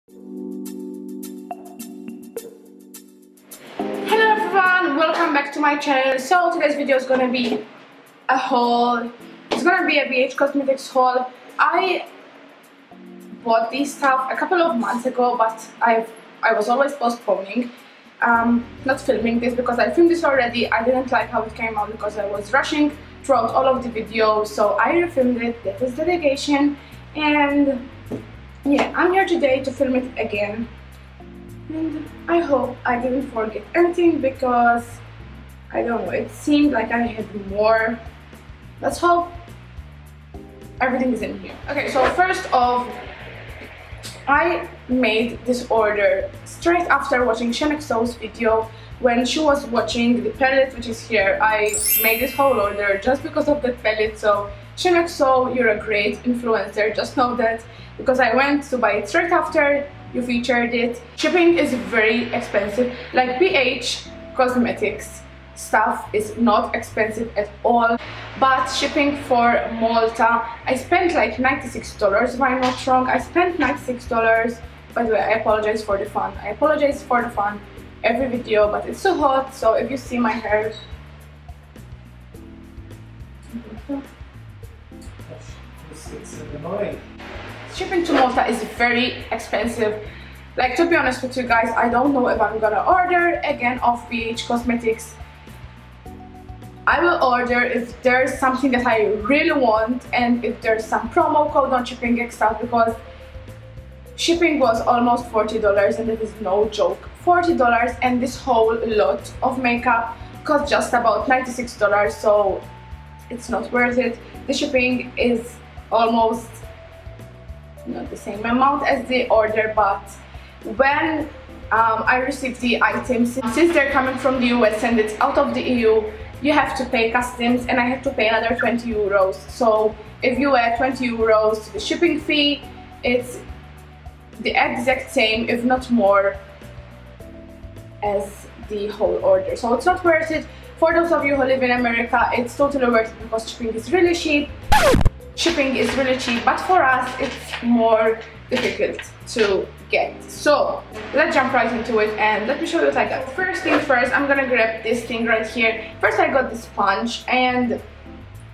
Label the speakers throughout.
Speaker 1: Hello everyone, welcome back to my channel. So today's video is gonna be a haul. It's gonna be a BH Cosmetics haul. I bought these stuff a couple of months ago, but I was always postponing not filming this because I filmed this already. I didn't like how it came out because I was rushing throughout all of the videos, so I refilmed it. That is dedication, and yeah, I'm here today to film it again. And I hope I didn't forget anything because I don't know, it seemed like I had more. Let's hope everything is in here. Okay, so first off, I made this order straight after watching xoxo's video. When she was watching the palette, which is here, I made this whole order just because of the palette. So xoxo, you're a great influencer, just know that, because I went to buy it straight after you featured it. Shipping is very expensive. Like BH Cosmetics stuff is not expensive at all, but shipping for Malta, I spent like $96 if I'm not wrong. I spent $96. By the way, I apologize for the fun. I apologize for the fun every video, but it's so hot, so if you see my hair,
Speaker 2: it's annoying.
Speaker 1: Shipping to Malta is very expensive. Like, to be honest with you guys, I don't know if I'm gonna order again off BH Cosmetics. I will order if there's something that I really want and if there's some promo code on shipping extra, because shipping was almost $40 and it is no joke. $40, and this whole lot of makeup cost just about $96, so it's not worth it. The shipping is almost not the same amount as the order, but when I received the items, since they're coming from the US and it's out of the EU, you have to pay customs, and I had to pay another 20 euros. So if you add 20 euros to the shipping fee, it's the exact same, if not more, as the whole order. So it's not worth it. For those of you who live in America, it's totally worth it because shipping is really cheap. But for us it's more difficult to get. So let's jump right into it and let me show you what I got. First thing first, I'm gonna grab this thing right here. First I got this sponge, and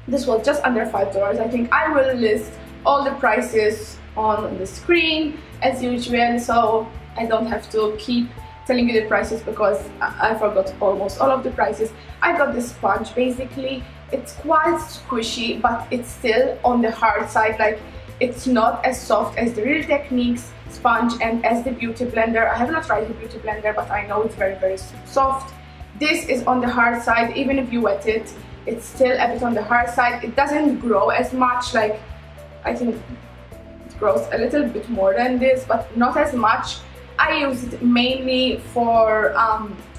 Speaker 1: this was just under $5. I think I will list all the prices on the screen as usual, so I don't have to keep telling you the prices because I forgot almost all of the prices. I got this sponge. Basically it's quite squishy, but it's still on the hard side. Like, it's not as soft as the Real Techniques sponge and as the Beauty Blender. I have not tried the Beauty Blender, but I know it's very, very soft. This is on the hard side. Even if you wet it, it's still a bit on the hard side. It doesn't grow as much. Like, I think it grows a little bit more than this, but not as much. I use it mainly for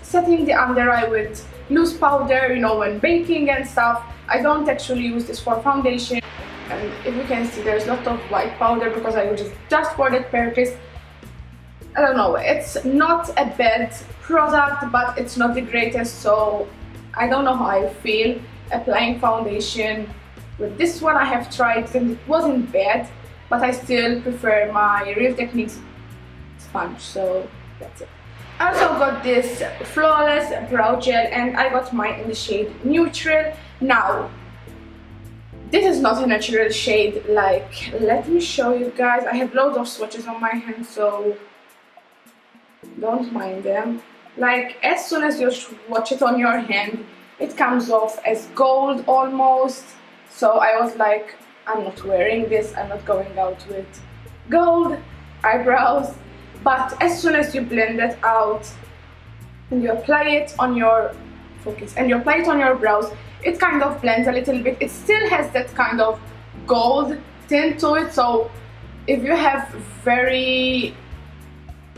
Speaker 1: setting the under eye with loose powder, you know, when baking and stuff. I don't actually use this for foundation. And if you can see, there's a lot of white powder because I use it just for that purpose. I don't know, it's not a bad product, but it's not the greatest, so I don't know how I feel applying foundation with this one. I have tried and it wasn't bad, but I still prefer my Real Techniques sponge, so that's it. I also got this Flawless Brow Gel, and I got mine in the shade Neutral. Now, this is not a natural shade. Like, let me show you guys. I have loads of swatches on my hand, so don't mind them. Like, as soon as you swatch it on your hand, it comes off as gold almost. So I was like, I'm not wearing this. I'm not going out with gold eyebrows. But as soon as you blend it out and you apply it on your brows, it kind of blends a little bit. It still has that kind of gold tint to it, so if you have very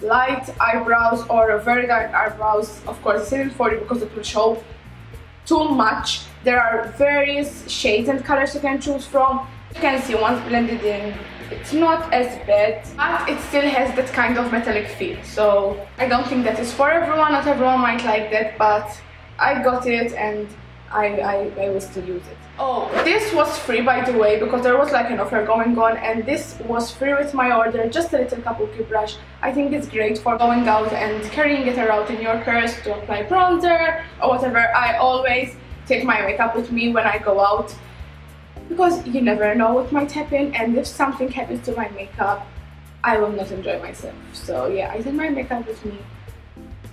Speaker 1: light eyebrows or very dark eyebrows, of course this isn't for you because it will show too much. There are various shades and colors you can choose from. You can see once blended in, it's not as bad, but it still has that kind of metallic feel. So I don't think that is for everyone. Not everyone might like that, but I got it and I will still use it. Oh, this was free by the way, because there was like an offer going on, and this was free with my order, just a little kabuki brush. I think it's great for going out and carrying it around in your purse to apply bronzer or whatever. I always take my makeup with me when I go out, because you never know what might happen, and if something happens to my makeup, I will not enjoy myself. So yeah, I take my makeup with me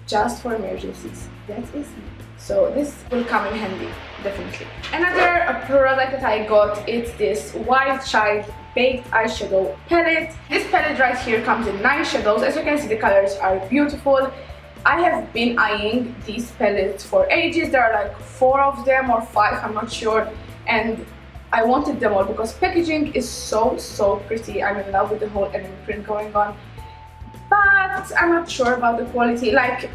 Speaker 1: just for emergencies. That is me. So this will come in handy, definitely. Another product that I got is this Wild Child Baked Eyeshadow Palette. This palette right here comes in 9 shadows. As you can see, the colors are beautiful. I have been eyeing these palettes for ages. There are like 4 of them or 5, I'm not sure. And I wanted them all because packaging is so pretty. I'm in love with the whole anime print going on. But I'm not sure about the quality. Like,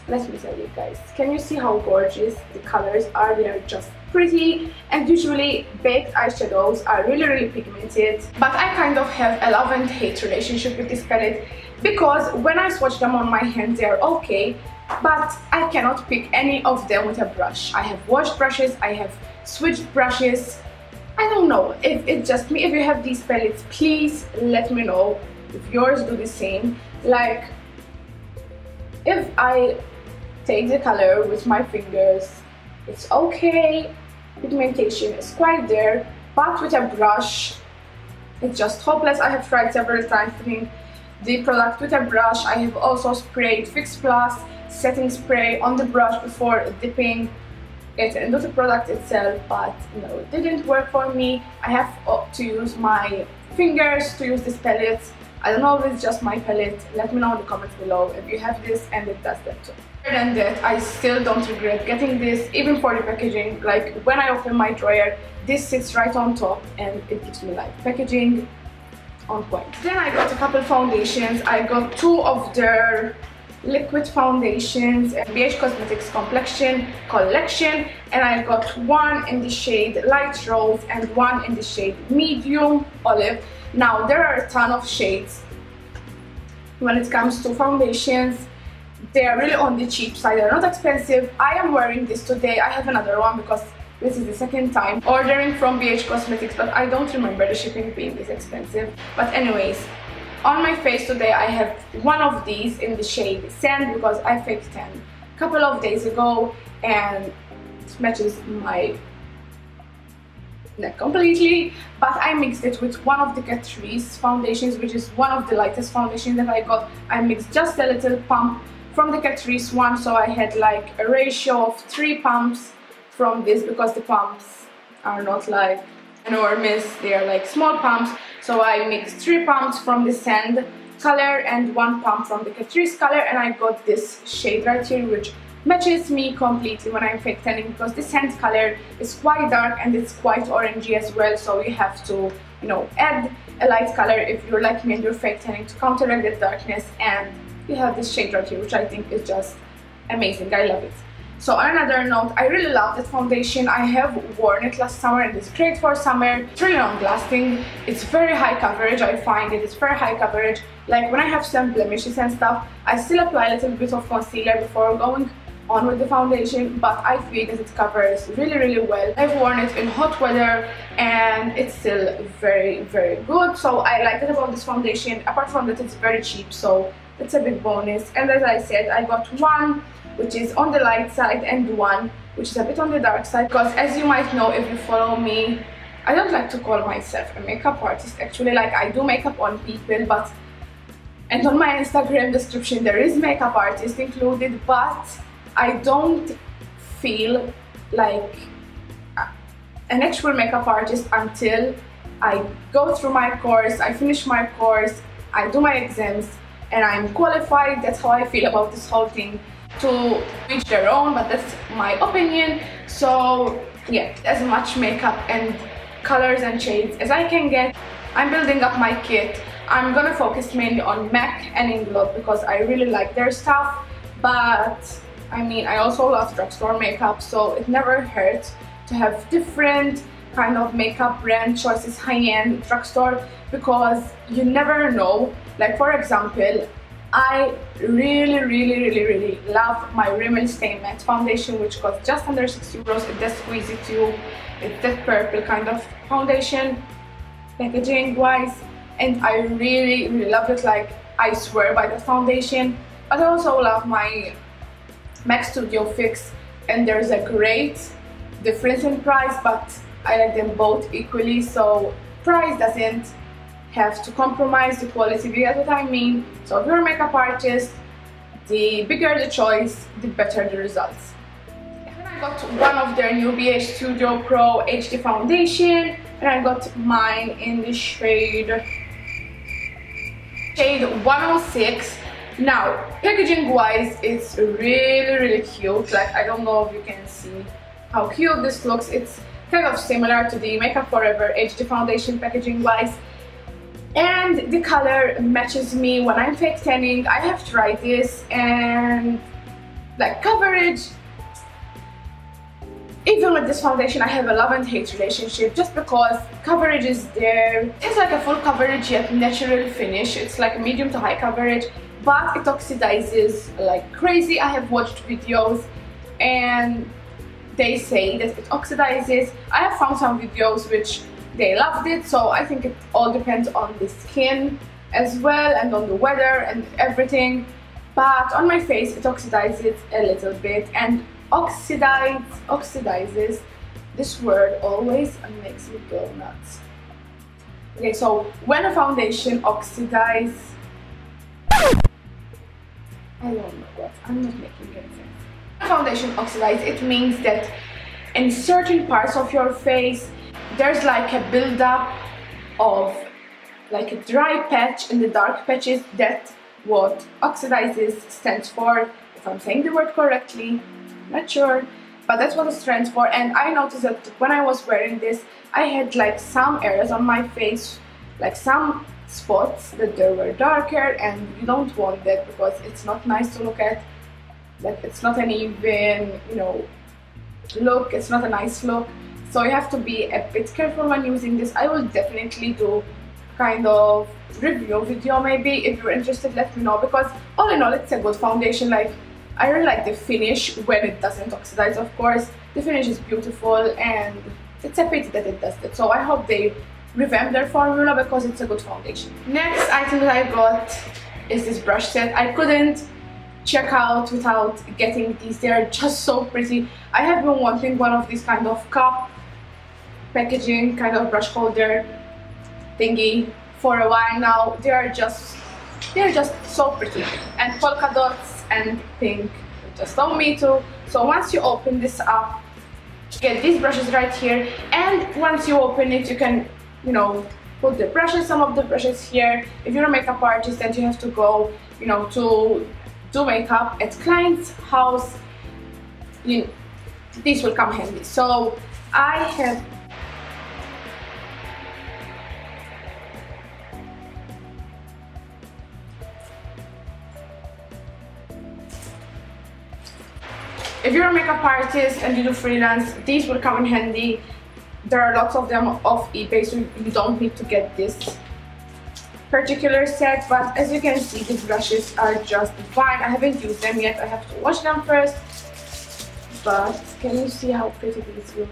Speaker 1: let me tell you guys, can you see how gorgeous the colors are? They are just pretty, and usually baked eyeshadows are really pigmented, but I kind of have a love and hate relationship with this palette, because when I swatch them on my hands they are okay, but I cannot pick any of them with a brush. I have washed brushes, I have switched brushes. I don't know if it's just me. If you have these palettes, please let me know if yours do the same. Like, if I take the color with my fingers, it's okay, pigmentation is quite there, but with a brush it's just hopeless. I have tried several times putting the product with a brush. I have also sprayed Fix Plus setting spray on the brush before dipping it into the product itself, but no, it didn't work for me. I have to use my fingers to use this palette. I don't know if it's just my palette. Let me know in the comments below if you have this and it does that too. Other than that, I still don't regret getting this, even for the packaging. Like, when I open my drawer, this sits right on top and it gives me like packaging on point. Then I got a couple foundations. I got 2 of their liquid foundations, BH Cosmetics Complexion Collection, and I got 1 in the shade Light Rose and 1 in the shade Medium Olive. Now, there are a ton of shades when it comes to foundations. They are really on the cheap side, they're not expensive. I am wearing this today. I have another one because this is the second time ordering from BH Cosmetics, but I don't remember the shipping being this expensive. But anyways, on my face today I have 1 of these in the shade Sand, because I faked tan a couple of days ago and it matches my neck completely, but I mixed it with 1 of the Catrice foundations, which is one of the lightest foundations that I got. I mixed just a little pump from the Catrice one, so I had like a ratio of 3 pumps from this, because the pumps are not like enormous, they are like small pumps. So I mixed 3 pumps from the Sand color and 1 pump from the Catrice color, and I got this shade right here, which matches me completely when I'm fake tanning, because the Sand color is quite dark and it's quite orangey as well, so you have to, you know, add a light color if you're like me and you're fake tanning to counteract that darkness. And you have this shade right here, which I think is just amazing. I love it. So on another note, I really love that foundation. I have worn it last summer and it's great for summer. It's really long lasting. It's very high coverage. I find it's very high coverage. Like, when I have some blemishes and stuff, I still apply a little bit of concealer before going on with the foundation, but I feel that it covers really well. I've worn it in hot weather and it's still very good. So I like it about this foundation. Apart from that, it's very cheap, so it's a big bonus. And as I said, I got 1 which is on the light side and 1 which is a bit on the dark side, because as you might know if you follow me, I don't like to call myself a makeup artist. Actually, like, I do makeup on people, but, and on my Instagram description there is makeup artist included, but I don't feel like an actual makeup artist until I go through my course, I finish my course, I do my exams, and I'm qualified. That's how I feel about this whole thing. To each their own, but that's my opinion. So yeah, as much makeup and colors and shades as I can get. I'm building up my kit. I'm gonna focus mainly on MAC and Inglot because I really like their stuff, but I mean, I also love drugstore makeup, so it never hurts to have different kind of makeup brand choices, high-end drugstore, because you never know. Like, for example, I really love my Rimmel Stay Matte foundation, which costs just under €6. It does squeeze it too. It's that purple kind of foundation, packaging wise, and I really love it. Like, I swear by that foundation. But I also love my MAC Studio Fix, and there's a great difference in price, but I like them both equally, so price doesn't have to compromise the quality, you get what I mean? So if you're a makeup artist, the bigger the choice, the better the results. And I got one of their new BH Studio Pro HD foundation, and I got mine in the shade 106. Now, packaging wise, it's really cute. Like, I don't know if you can see how cute this looks. It's kind of similar to the Makeup Forever HD foundation packaging wise. And the color matches me when I'm fake tanning. I have tried this, and like coverage, even with this foundation I have a love and hate relationship, just because coverage is there. It's like a full coverage yet natural finish. It's like medium to high coverage, but it oxidizes like crazy. I have watched videos and they say that it oxidizes. I have found some videos which they loved it, so I think it all depends on the skin as well and on the weather and everything. But on my face it oxidizes a little bit, and oxidizes, this word always makes me go nuts. Okay, so when a foundation oxidizes, I don't know what, I'm not making any sense. When foundation oxidizes, it means that in certain parts of your face there's like a buildup of like a dry patch in the dark patches. That's what oxidizes stands for, if I'm saying the word correctly, not sure, but that's what it stands for. And I noticed that when I was wearing this, I had like some areas on my face, like some spots that they were darker, and you don't want that because it's not nice to look at. Like, it's not an even, you know, look, it's not a nice look. So you have to be a bit careful when using this. I will definitely do kind of review video maybe. If you're interested, let me know, because all in all it's a good foundation. Like, I really like the finish when it doesn't oxidize, of course. The finish is beautiful, and it's a pity that it does that. So I hope they revamp their formula because it's a good foundation. Next item that I got is this brush set. I couldn't check out without getting these. They are just so pretty. I have been wanting one of these kind of cup packaging kind of brush holder thingy for a while now. They are just so pretty, and polka dots and pink just told me to. So once you open this up, you get these brushes right here, and once you open it, you can, you know, put the brushes, some of the brushes here. If you're a makeup artist and you have to go, you know, to do makeup at client's house, you know, these will come handy. So I have if you're a makeup artist and you do freelance, these will come in handy. There are lots of them off eBay, so you don't need to get this particular set. But as you can see, these brushes are just fine. I haven't used them yet, I have to wash them first. But can you see how pretty these look?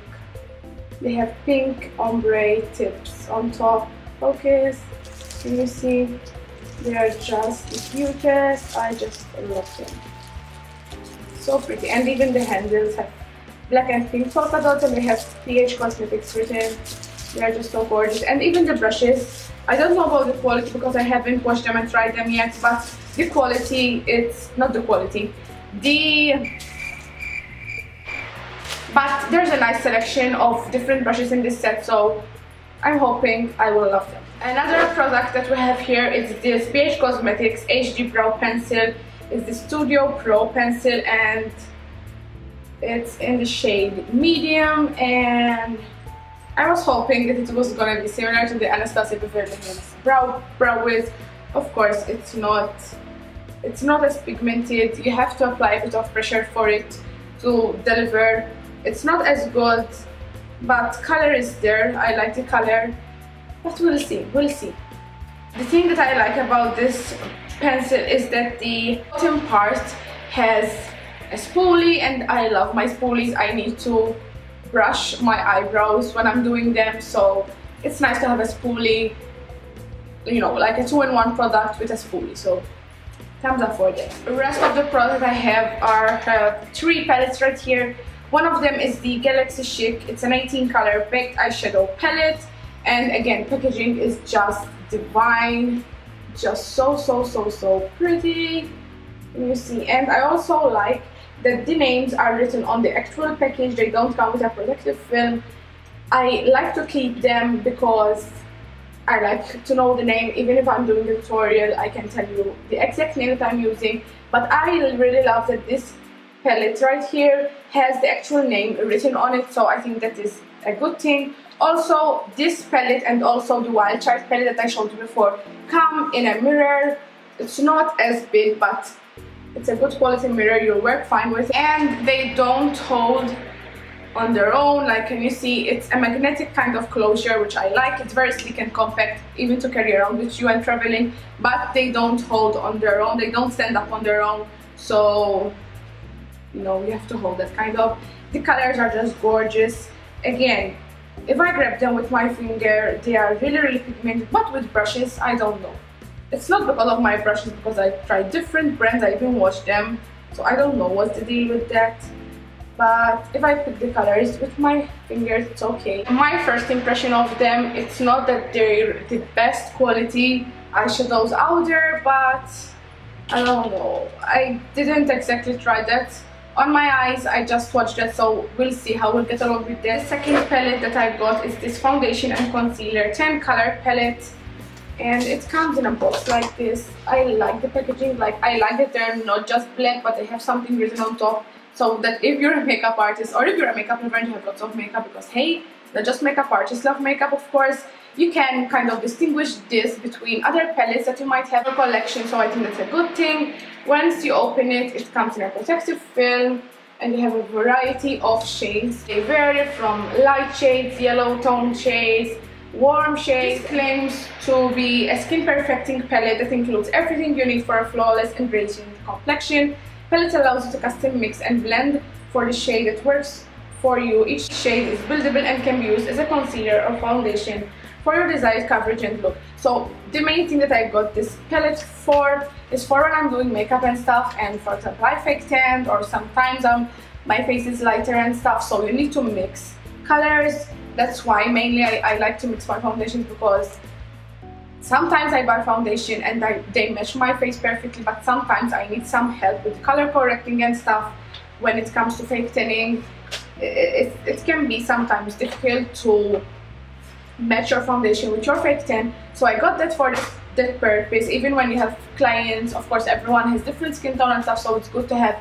Speaker 1: They have pink ombre tips on top. Focus. Can you see? They are just the cutest. I just love them. So pretty. And even the handles have black and pink polka dots, and they have PH Cosmetics written. They are just so gorgeous. And even the brushes, I don't know about the quality because I haven't washed them and tried them yet, but the quality, it's not the quality. But there's a nice selection of different brushes in this set, so I'm hoping I will love them. Another product that we have here is this PH Cosmetics HD Brow Pencil. It's the Studio Pro Pencil, and it's in the shade medium, and I was hoping that it was gonna be similar to the Anastasia Beverly Hills Brow Wiz. Of course, it's not as pigmented. You have to apply a bit of pressure for it to deliver. It's not as good, but color is there. I like the color, but we'll see. The thing that I like about this pencil is that the bottom part has a spoolie, and I love my spoolies. I need to brush my eyebrows when I'm doing them, so it's nice to have a spoolie, you know, like a 2-in-1 product with a spoolie. So thumbs up for that. The rest of the product I have are 3 palettes right here. One of them is the Galaxy Chic. It's an 18 color baked eyeshadow palette, and again, packaging is just divine, just so pretty. You see, and I also like that the names are written on the actual package. They don't come with a protective film. I like to keep them because I like to know the name. Even if I'm doing a tutorial, I can tell you the exact name that I'm using. But I really love that this palette right here has the actual name written on it, so I think that is a good thing. Also, this palette and also the Wild Child palette that I showed you before come in a mirror. It's not as big, but it's a good quality mirror. You'll work fine with, and they don't hold on their own. Like, can you see, it's a magnetic kind of closure, which I like. It's very sleek and compact, even to carry around with you when traveling, but they don't hold on their own. They don't stand up on their own, so you know, you have to hold that kind of. The colors are just gorgeous. Again, if I grab them with my finger, they are really pigmented, but with brushes, I don't know. It's not because of my brushes, because I tried different brands, I even washed them, so I don't know what's the deal with that. But if I pick the colors with my fingers, it's okay. My first impression of them, it's not that they're the best quality eyeshadows out there, but I don't know. I didn't exactly try that on my eyes. I just watched that, so we'll see how we'll get along with this. The second palette that I got is this foundation and concealer 10 color palette, and it comes in a box like this. I like the packaging. Like, I like that they're not just black, but they have something written on top, so that if you're a makeup artist or if you're a makeup lover and you have lots of makeup, because hey, not just makeup artists love makeup, of course, you can kind of distinguish this between other palettes that you might have in a collection. So I think that's a good thing. Once you open it, it comes in a protective film, and you have a variety of shades. They vary from light shades, yellow tone shades, warm shades. This claims to be a skin perfecting palette that includes everything you need for a flawless and radiant complexion. Palette allows you to custom mix and blend for the shade that works for you. Each shade is buildable and can be used as a concealer or foundation for your desired coverage and look. So the main thing that I got this palette for is for when I'm doing makeup and stuff, and for example I fake tanned, or sometimes my face is lighter and stuff, so you need to mix colors. That's why mainly I like to mix my foundations, because sometimes I buy foundation and they match my face perfectly, but sometimes I need some help with color correcting and stuff. When it comes to fake tanning, it can be sometimes difficult to match your foundation with your fake tan, so I got that for that purpose. Even when you have clients, of course everyone has different skin tone and stuff, so it's good to have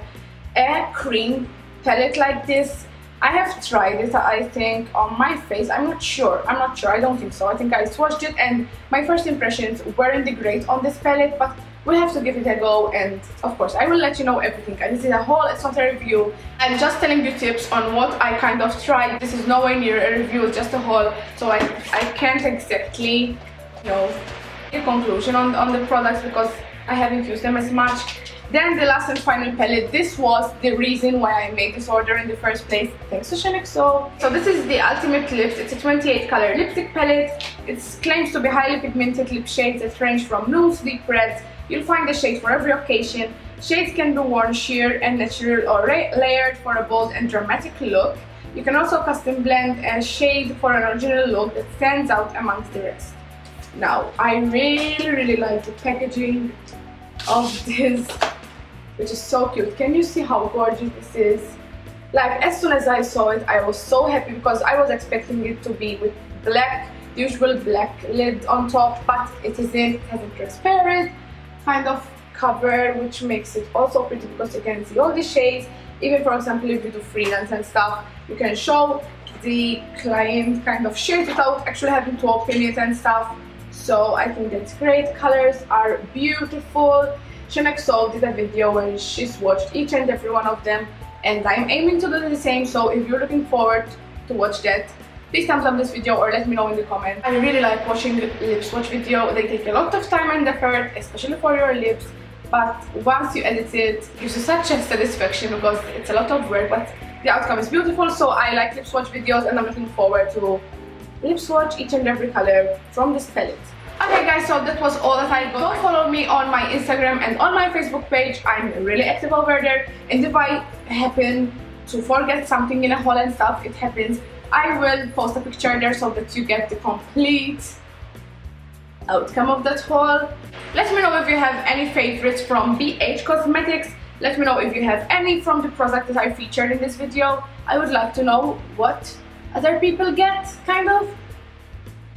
Speaker 1: a cream palette like this. I have tried it, I think, on my face. I'm not sure, I don't think so. I think I swatched it, and my first impressions weren't great on this palette, but we'll have to give it a go, and of course I will let you know everything. And this is a haul, it's not a review. I'm just telling you tips on what I kind of tried. This is nowhere near a review, it's just a haul, so I can't exactly, you know, a conclusion on the products because I haven't used them as much. Then the last and final palette. This was the reason why I made this order in the first place, thanks to xoxo. So this is the Ultimate Lips. It's a 28 color lipstick palette. It claims to be highly pigmented lip shades that range from nudes to deep reds. You'll find a shade for every occasion. Shades can be worn sheer and natural, or layered for a bold and dramatic look. You can also custom blend a shade for an original look that stands out amongst the rest. Now, I really like the packaging of this, which is so cute. Can you see how gorgeous this is? Like, as soon as I saw it, I was so happy, because I was expecting it to be with black, the usual black lid on top, but it isn't. It has a transparent kind of cover, which makes it also pretty, because you can see all the shades. Even, for example, if you do freelance and stuff, you can show the client kind of shade without actually having to open it and stuff. So I think that's great. Colors are beautiful. xoxo did a video where she swatched each and every one of them, and I'm aiming to do the same. So if you're looking forward to watch that, please thumbs up this video or let me know in the comments. I really like watching lip swatch video. They take a lot of time and effort, especially for your lips, but once you edit it, it gives you such a satisfaction because it's a lot of work, but the outcome is beautiful. So I like lip swatch videos and I'm looking forward to lip swatch each and every color from this palette. Okay guys, so that was all that I got. Don't follow me on my Instagram and on my Facebook page. I'm really active over there, and if I happen to forget something in a haul and stuff, it happens, I will post a picture there so that you get the complete outcome of that haul. Let me know if you have any favorites from BH Cosmetics. Let me know if you have any from the product that I featured in this video. I would like to know what other people get, kind of.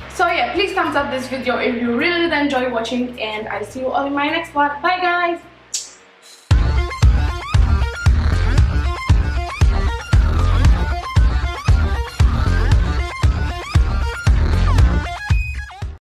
Speaker 1: So yeah, please thumbs up this video if you really did enjoy watching, and I'll see you all in my next one. Bye guys!